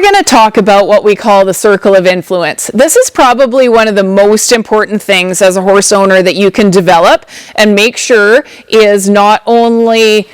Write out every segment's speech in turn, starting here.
going to talk about what we call the circle of influence. This is probably one of the most important things as a horse owner that you can develop and make sure is not only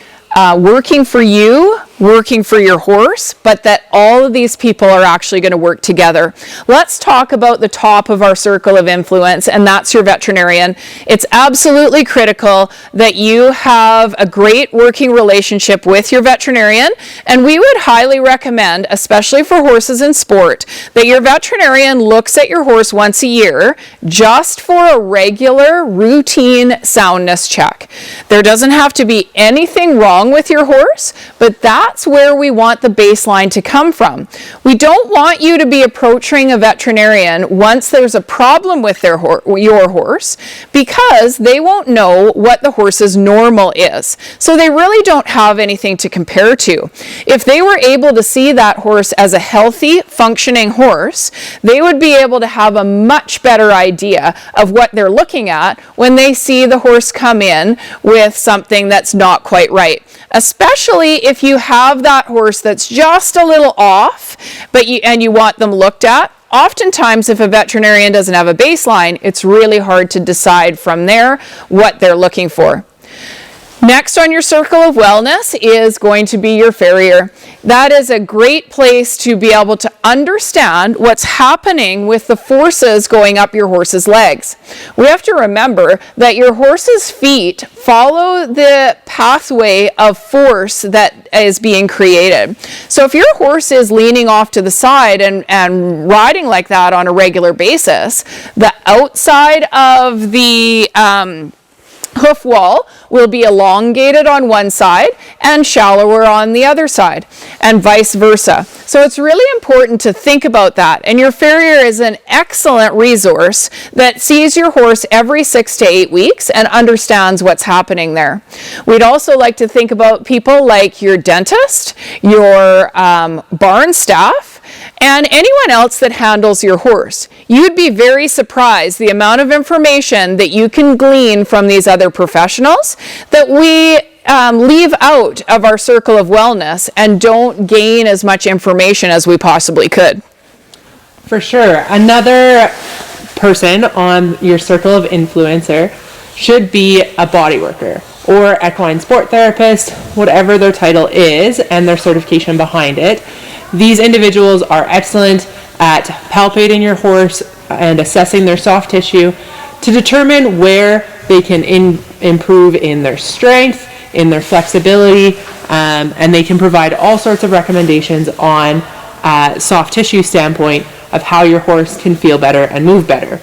working for you, working for your horse, but that all of these people are actually going to work together. Let's talk about the top of our circle of influence, and that's your veterinarian. It's absolutely critical that you have a great working relationship with your veterinarian, and we would highly recommend, especially for horses in sport, that your veterinarian looks at your horse once a year just for a regular routine soundness check. There doesn't have to be anything wrong with your horse, but that's where we want the baseline to come from. We don't want you to be approaching a veterinarian once there's a problem with your horse, because they won't know what the horse's normal is. So they really don't have anything to compare to. If they were able to see that horse as a healthy, functioning horse, they would be able to have a much better idea of what they're looking at when they see the horse come in with something that's not quite right. Especially if you have that horse that's just a little off, and you want them looked at. Oftentimes, if a veterinarian doesn't have a baseline, it's really hard to decide from there what they're looking for. Next on your circle of wellness is going to be your farrier. That is a great place to be able to understand what's happening with the forces going up your horse's legs. We have to remember that your horse's feet follow the pathway of force that is being created. So if your horse is leaning off to the side and riding like that on a regular basis, the outside of the hoof wall will be elongated on one side and shallower on the other side, and vice versa. So it's really important to think about that. And your farrier is an excellent resource that sees your horse every 6 to 8 weeks and understands what's happening there. We'd also like to think about people like your dentist, your barn staff, and anyone else that handles your horse. You'd be very surprised the amount of information that you can glean from these other professionals that we leave out of our circle of wellness and don't gain as much information as we possibly could. For sure. Another person on your circle of influencer should be a body worker or equine sport therapist, whatever their title is and their certification behind it. These individuals are excellent at palpating your horse and assessing their soft tissue to determine where they can improve in their strength, in their flexibility, and they can provide all sorts of recommendations on soft tissue standpoint of how your horse can feel better and move better.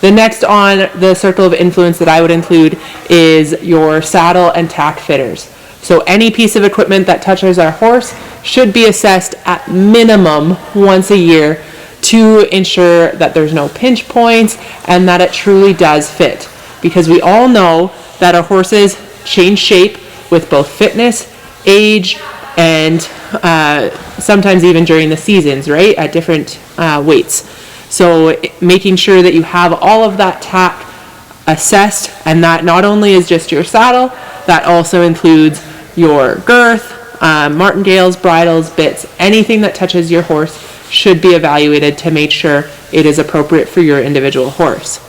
The next on the circle of influence that I would include is your saddle and tack fitters. So any piece of equipment that touches our horse should be assessed at minimum once a year to ensure that there's no pinch points and that it truly does fit. Because we all know that our horses change shape with both fitness, age, and sometimes even during the seasons, right, at different weights. So making sure that you have all of that tack assessed, and that not only is just your saddle, that also includes your girth, martingales, bridles, bits, anything that touches your horse should be evaluated to make sure it is appropriate for your individual horse.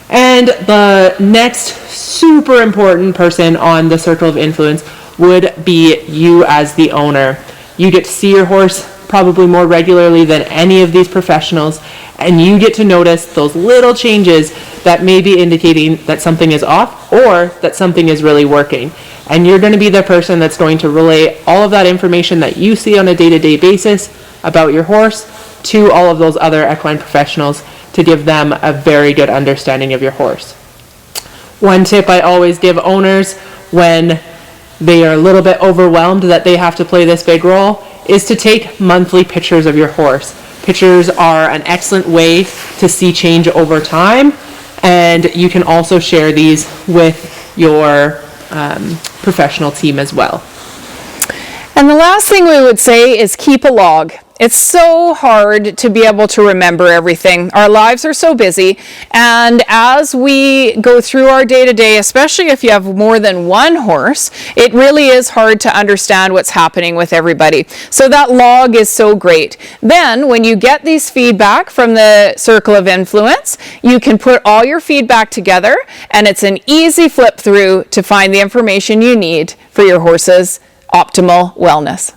And the next super important person on the circle of influence would be you as the owner. You get to see your horse probably more regularly than any of these professionals, and you get to notice those little changes that may be indicating that something is off or that something is really working. And you're going to be the person that's going to relay all of that information that you see on a day-to-day basis about your horse to all of those other equine professionals to give them a very good understanding of your horse. One tip I always give owners when they are a little bit overwhelmed that they have to play this big role is to take monthly pictures of your horse. Pictures are an excellent way to see change over time, and you can also share these with your professional team as well. And the last thing we would say is keep a log. It's so hard to be able to remember everything. Our lives are so busy, and as we go through our day-to-day, especially if you have more than one horse, it really is hard to understand what's happening with everybody. So that log is so great. Then when you get these feedback from the circle of influence, you can put all your feedback together, and it's an easy flip through to find the information you need for your horse's optimal wellness.